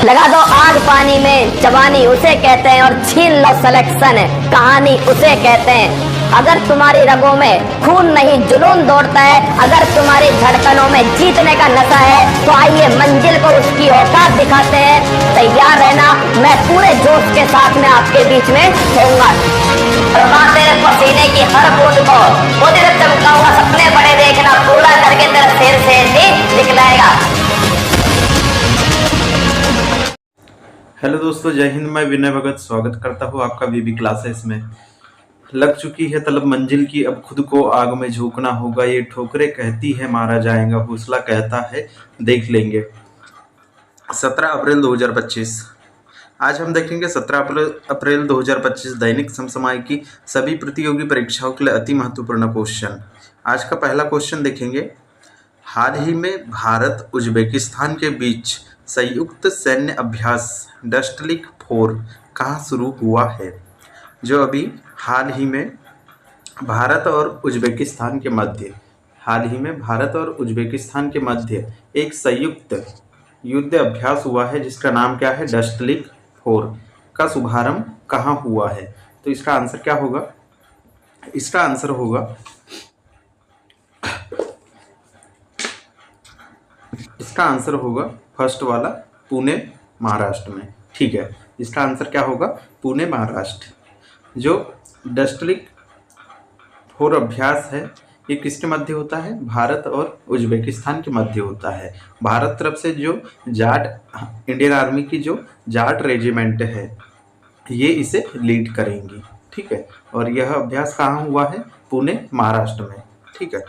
लगा दो आग पानी में, जवानी उसे कहते हैं, और छीन लो सिलेक्शन, कहानी उसे कहते हैं। अगर तुम्हारी रगों में खून नहीं जुनून दौड़ता है, अगर तुम्हारी धड़कनों में जीतने का नशा है, तो आइए मंजिल को उसकी औकात दिखाते हैं। तैयार रहना, मैं पूरे जोश के साथ में आपके बीच में होऊंगा। तेरे पसीने की हर बूंद को मुझे चमकाऊंगा, सपने बड़े देखना, पूरा करके तेरा शेर से दिखलाएगा। हेलो दोस्तों, जय हिंद। मैं विनय भगत स्वागत करता हूँ आपका वीबी क्लासेस में। लग चुकी है तलब मंजिल की, अब खुद को आग में झोंकना होगा। ये ठोकरें कहती है मारा जाएगा, हौसला कहता है देख लेंगे। 17 अप्रैल 2025। आज हम देखेंगे 17 अप्रैल 2025 दैनिक समसामयिक की सभी प्रतियोगी परीक्षाओं के लिए अति महत्वपूर्ण क्वेश्चन। आज का पहला क्वेश्चन देखेंगे। हाल ही में भारत उज्बेकिस्तान के बीच संयुक्त सैन्य अभ्यास डस्टलिक 4 कहाँ शुरू हुआ है? जो अभी हाल ही में भारत और उज्बेकिस्तान के मध्य एक संयुक्त युद्ध अभ्यास हुआ है, जिसका नाम क्या है? डस्टलिक 4 का शुभारंभ कहाँ हुआ है? तो इसका आंसर क्या होगा? इसका आंसर होगा फर्स्ट वाला, पुणे महाराष्ट्र में। ठीक है, इसका आंसर क्या होगा? पुणे महाराष्ट्र। जो डस्टलिक 4 अभ्यास है, ये किसके मध्य होता है? भारत और उज्बेकिस्तान के मध्य होता है। भारत तरफ से जो जाट इंडियन आर्मी की जो जाट रेजिमेंट है, ये इसे लीड करेंगी। ठीक है, और यह अभ्यास कहाँ हुआ है? पुणे महाराष्ट्र में। ठीक है,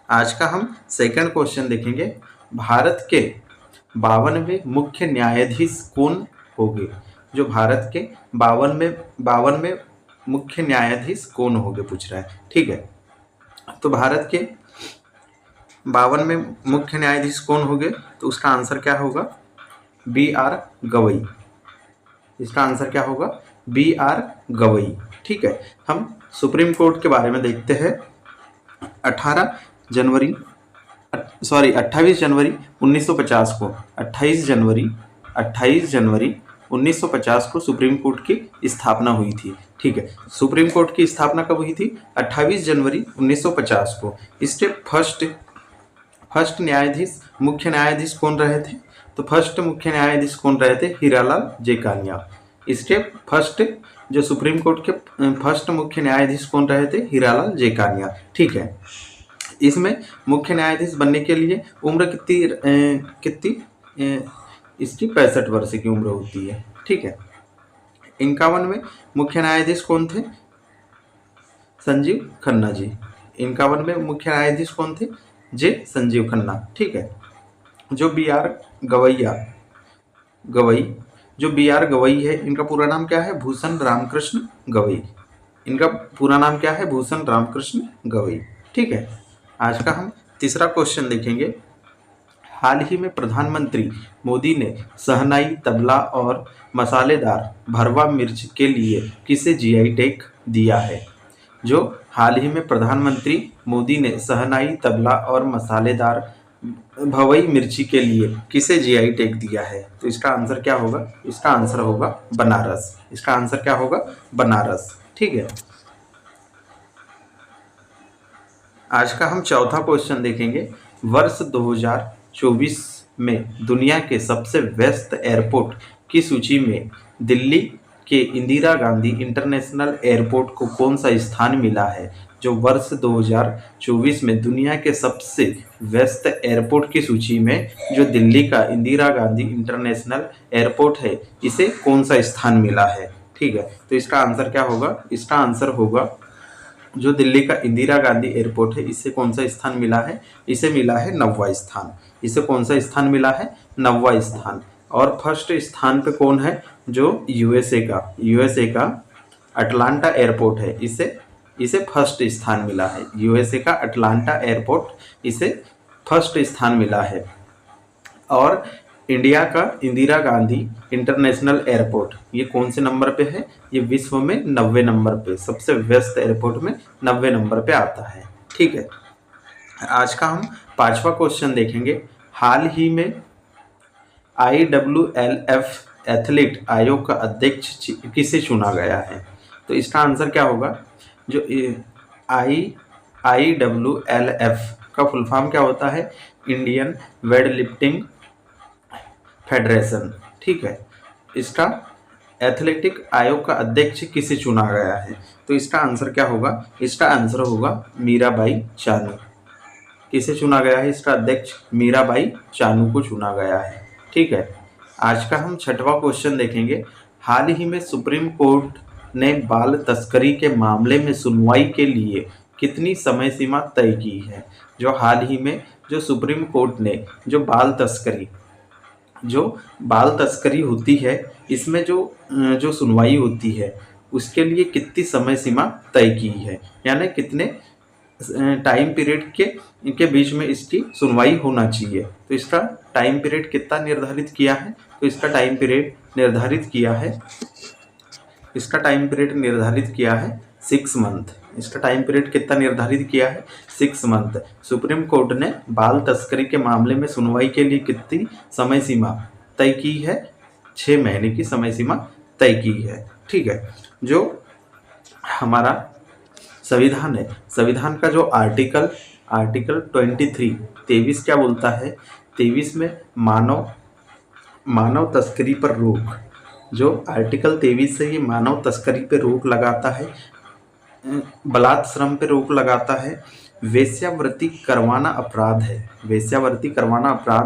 आज का हम सेकंड क्वेश्चन देखेंगे। भारत के 52वें मुख्य न्यायाधीश कौन होंगे? जो भारत के 52वें मुख्य न्यायाधीश कौन होंगे पूछ रहा है। ठीक है, तो भारत के 52वें मुख्य न्यायाधीश कौन होंगे? तो उसका आंसर क्या होगा? BR गवई। इसका आंसर क्या होगा? BR गवई। ठीक है, हम सुप्रीम कोर्ट के बारे में देखते हैं। 28 जनवरी 1950 को 28 जनवरी 1950 को सुप्रीम कोर्ट की स्थापना हुई थी। ठीक है, सुप्रीम कोर्ट की स्थापना कब हुई थी? 28 जनवरी 1950 को। इसके फर्स्ट न्यायाधीश, मुख्य न्यायाधीश कौन रहे थे? तो फर्स्ट मुख्य न्यायाधीश कौन रहे थे? हीरालाल जेकानिया। इसके फर्स्ट जो सुप्रीम कोर्ट के फर्स्ट मुख्य न्यायाधीश कौन रहे थे? हीरालाल जेकानिया। ठीक है, इसमें मुख्य न्यायाधीश बनने के लिए उम्र कितनी इसकी 65 वर्ष की उम्र होती है। ठीक है, 51वें मुख्य न्यायाधीश कौन थे? संजीव खन्ना जी। 51वें मुख्य न्यायाधीश कौन थे? संजीव खन्ना। ठीक है, जो BR गवई है, इनका पूरा नाम क्या है? भूषण रामकृष्ण गवई। इनका पूरा नाम क्या है? भूषण रामकृष्ण गवई। ठीक है, आज का हम तीसरा क्वेश्चन देखेंगे। हाल ही में प्रधानमंत्री मोदी ने शहनाई, तबला और मसालेदार भरवा मिर्च के लिए किसे GI टैग दिया है? जो हाल ही में प्रधानमंत्री मोदी ने शहनाई, तबला और मसालेदार भवई मिर्ची के लिए किसे GI टैग दिया है? तो इसका आंसर क्या होगा? इसका आंसर होगा बनारस। इसका आंसर क्या होगा? बनारस। ठीक है, आज का हम चौथा क्वेश्चन देखेंगे। वर्ष 2024 में दुनिया के सबसे व्यस्त एयरपोर्ट की सूची में दिल्ली के इंदिरा गांधी इंटरनेशनल एयरपोर्ट को कौन सा स्थान मिला है? जो वर्ष 2024 में दुनिया के सबसे व्यस्त एयरपोर्ट की सूची में जो दिल्ली का इंदिरा गांधी इंटरनेशनल एयरपोर्ट है, इसे कौन सा स्थान मिला है? ठीक है, तो इसका आंसर क्या होगा? इसका आंसर होगा जो दिल्ली का इंदिरा गांधी एयरपोर्ट है, इसे कौन सा स्थान मिला है? इसे मिला है 9वां स्थान। इसे कौन सा स्थान मिला है? 9वां स्थान। और फर्स्ट स्थान पे कौन है? जो यूएसए का अटलांटा एयरपोर्ट है, इसे फर्स्ट स्थान मिला है। यूएसए का अटलांटा एयरपोर्ट, इसे फर्स्ट स्थान मिला है। और इंडिया का इंदिरा गांधी इंटरनेशनल एयरपोर्ट, ये कौन से नंबर पे है? ये विश्व में 90वें नंबर पे, सबसे व्यस्त एयरपोर्ट में 90वें नंबर पे आता है। ठीक है, आज का हम पांचवा क्वेश्चन देखेंगे। हाल ही में IWLF एथलीट आयोग का अध्यक्ष किसे चुना गया है? तो इसका आंसर क्या होगा? जो IWLF का फुल फॉर्म क्या होता है? Indian weight lifting federation. ठीक है, इसका एथलेटिक आयोग का अध्यक्ष किसे चुना गया है? तो इसका आंसर क्या होगा? इसका आंसर होगा मीराबाई चानू। किसे चुना गया है? इसका अध्यक्ष मीराबाई चानू को चुना गया है। ठीक है, आज का हम छठवां क्वेश्चन देखेंगे। हाल ही में सुप्रीम कोर्ट ने बाल तस्करी के मामले में सुनवाई के लिए कितनी समय सीमा तय की है? जो हाल ही में जो सुप्रीम कोर्ट ने जो बाल तस्करी होती है, इसमें जो सुनवाई होती है उसके लिए कितनी समय सीमा तय की है, यानी कितने टाइम पीरियड के बीच में इसकी सुनवाई होना चाहिए। तो इसका टाइम पीरियड कितना निर्धारित किया है? तो इसका टाइम पीरियड निर्धारित किया है 6 मंथ। इसका टाइम पीरियड कितना निर्धारित किया है? 6 मंथ। सुप्रीम कोर्ट ने बाल तस्करी के मामले में सुनवाई के लिए कितनी समय सीमा तय की है? 6 महीने की समय सीमा तय की है। ठीक है, जो हमारा संविधान है, संविधान का जो आर्टिकल 23 क्या बोलता है? 23 में मानव तस्करी पर रोक, जो आर्टिकल 23 से ये मानव तस्करी पे रोक लगाता है, बलात् श्रम पे रोक लगाता है, वेश्यावृत्ति करवाना अपराध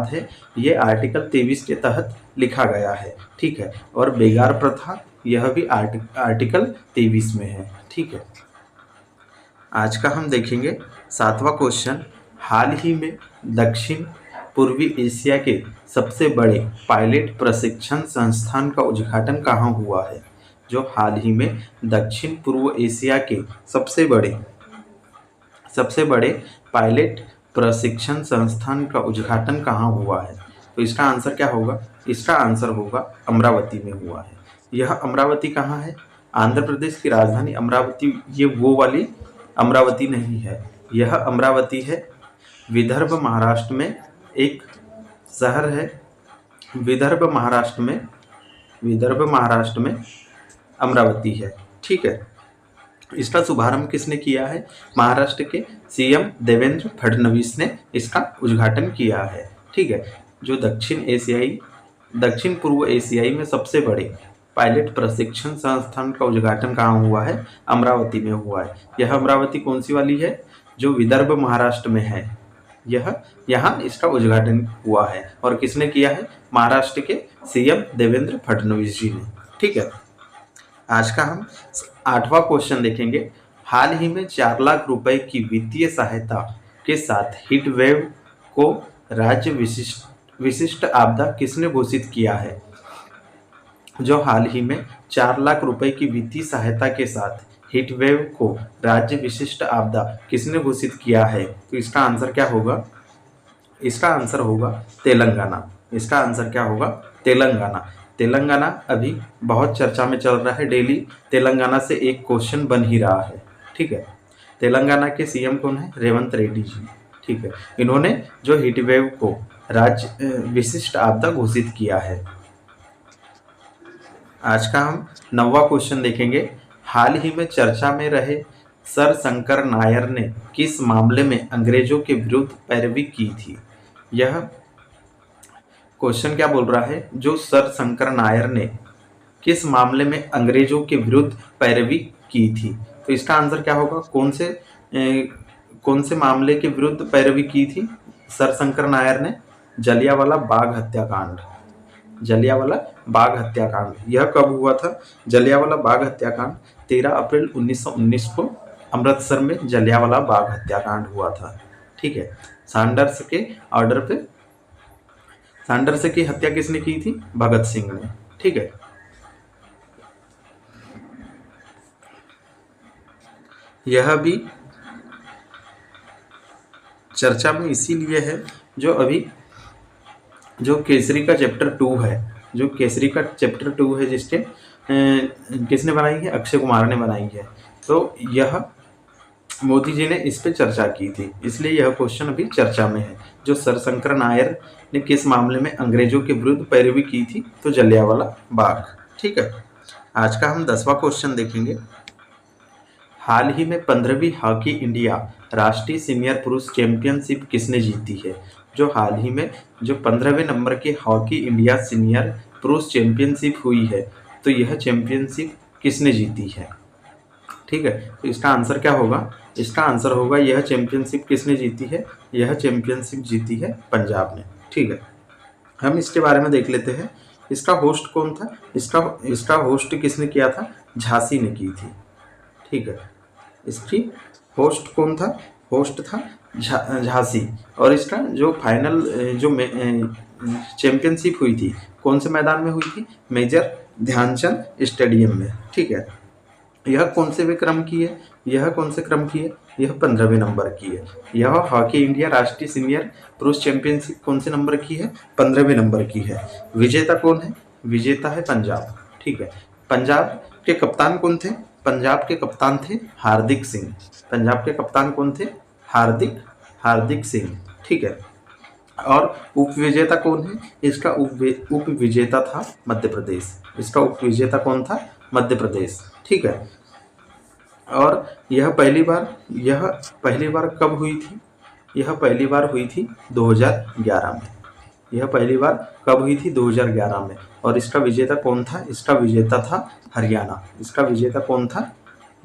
है, ये आर्टिकल 23 के तहत लिखा गया है। ठीक है, और बेगार प्रथा यह भी आर्टिकल 23 में है। ठीक है, आज का हम देखेंगे 7वां क्वेश्चन। हाल ही में दक्षिण पूर्वी एशिया के सबसे बड़े पायलट प्रशिक्षण संस्थान का उद्घाटन कहाँ हुआ है? जो हाल ही में दक्षिण पूर्व एशिया के सबसे बड़े पायलट प्रशिक्षण संस्थान का उद्घाटन कहाँ हुआ है? तो इसका आंसर क्या होगा? इसका आंसर होगा अमरावती में हुआ है। यह अमरावती कहाँ है? आंध्र प्रदेश की राजधानी अमरावती, ये वो वाली अमरावती नहीं है। यह अमरावती है विदर्भ महाराष्ट्र में एक शहर है। विदर्भ महाराष्ट्र में अमरावती है। ठीक है, इसका शुभारंभ किसने किया है? महाराष्ट्र के सीएम देवेंद्र फडणवीस ने इसका उद्घाटन किया है। ठीक है, जो दक्षिण पूर्व एशियाई में सबसे बड़े पायलट प्रशिक्षण संस्थान का उद्घाटन कहाँ हुआ है? अमरावती में हुआ है। यह अमरावती कौन सी वाली है? जो विदर्भ महाराष्ट्र में है। यहाँ इसका उद्घाटन हुआ है और किसने किया है? महाराष्ट्र के सीएम देवेंद्र फडणवीस जी ने। ठीक है, आज का हम 8वां क्वेश्चन देखेंगे। हाल ही में 4 लाख रुपए की वित्तीय सहायता के साथ हीट वेव को राज्य विशिष्ट आपदा किसने घोषित किया है? जो हाल ही में 4 लाख रुपए की वित्तीय सहायता के साथ हीट वेव को राज्य विशिष्ट आपदा किसने घोषित किया है? तो इसका आंसर क्या होगा? इसका आंसर होगा तेलंगाना। इसका आंसर क्या होगा? तेलंगाना अभी बहुत चर्चा में चल रहा है। डेली तेलंगाना से एक क्वेश्चन बन ही रहा है। ठीक है, तेलंगाना के सीएम कौन है? रेवंत रेड्डी जी। ठीक है, इन्होंने जो हीट वेव को राज्य विशिष्ट आपदा घोषित किया है। आज का हम 9वां क्वेश्चन देखेंगे। हाल ही में चर्चा में रहे सर शंकर नायर ने किस मामले में अंग्रेजों के विरुद्ध पैरवी की थी? यह क्वेश्चन क्या बोल रहा है? जो सर शंकर नायर ने किस मामले में अंग्रेजों के विरुद्ध पैरवी की थी? तो इसका आंसर क्या होगा? कौन से मामले के विरुद्ध पैरवी की थी सर शंकर नायर ने? जलियांवाला बाग हत्याकांड। यह कब हुआ था? जलियांवाला बाग हत्याकांड 13 अप्रैल 1919 को अमृतसर में जलियांवाला बाग हत्याकांड हुआ था। ठीक है, सैंडर्स के ऑर्डर पे सैंडर्स की हत्या किसने की थी? भगत सिंह ने। ठीक है, यह भी चर्चा में इसीलिए है जो केसरी का चैप्टर 2 है, जिसके किसने बनाई है? अक्षय कुमार ने बनाई है। तो यह मोदी जी ने इस पे चर्चा की थी, इसलिए यह क्वेश्चन अभी चर्चा में है। जो सरशंकर नायर ने किस मामले में अंग्रेजों के विरुद्ध पैरवी की थी? तो जलियांवाला बाग। ठीक है, आज का हम 10वां क्वेश्चन देखेंगे। हाल ही में 15वीं हॉकी इंडिया राष्ट्रीय सीनियर पुरुष चैंपियनशिप किसने जीती है? जो हाल ही में जो 15वें नंबर की हॉकी इंडिया सीनियर पुरुष चैंपियनशिप हुई है, तो यह चैंपियनशिप किसने जीती है? ठीक है, तो इसका आंसर क्या होगा? इसका आंसर होगा यह चैंपियनशिप किसने जीती है? यह चैंपियनशिप जीती है पंजाब ने। ठीक है, हम इसके बारे में देख लेते हैं। इसका होस्ट कौन था? इसका होस्ट किसने किया था? झांसी ने की थी। ठीक है, इसकी होस्ट कौन था? होस्ट था झांसी। और इसका जो फाइनल जो चैंपियनशिप हुई थी, कौन से मैदान में हुई थी? मेजर ध्यानचंद स्टेडियम में। ठीक है, यह कौन से क्रम की है? यह कौन से क्रम की है? यह 15वें नंबर की है। यह हॉकी इंडिया राष्ट्रीय सीनियर पुरुष चैंपियनशिप कौन से नंबर की है? 15वें नंबर की है। विजेता कौन है? विजेता है पंजाब। ठीक है, पंजाब के कप्तान कौन थे? पंजाब के कप्तान थे हार्दिक सिंह। पंजाब के कप्तान कौन थे? हार्दिक सिंह। ठीक है, और उप विजेता कौन है? इसका उप विजेता था मध्य प्रदेश। इसका उप विजेता कौन था? मध्य प्रदेश। ठीक है, और यह पहली बार कब हुई थी? यह पहली बार हुई थी 2011 में। यह पहली बार कब हुई थी? 2011 में। और इसका विजेता कौन था? इसका विजेता था हरियाणा। इसका विजेता कौन था?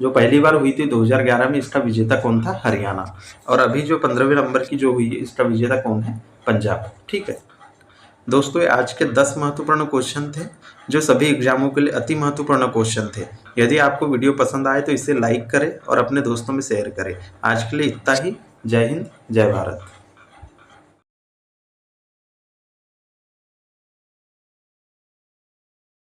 जो पहली बार हुई थी 2011 में, इसका विजेता कौन था? हरियाणा। और अभी जो 15वें नंबर की जो हुई है, इसका विजेता कौन है? पंजाब। ठीक है दोस्तों, ये आज के 10 महत्वपूर्ण क्वेश्चन थे, जो सभी एग्जामों के लिए अति महत्वपूर्ण क्वेश्चन थे। यदि आपको वीडियो पसंद आए तो इसे लाइक करें और अपने दोस्तों में शेयर करें। आज के लिए इतना ही। जय हिंद, जय भारत।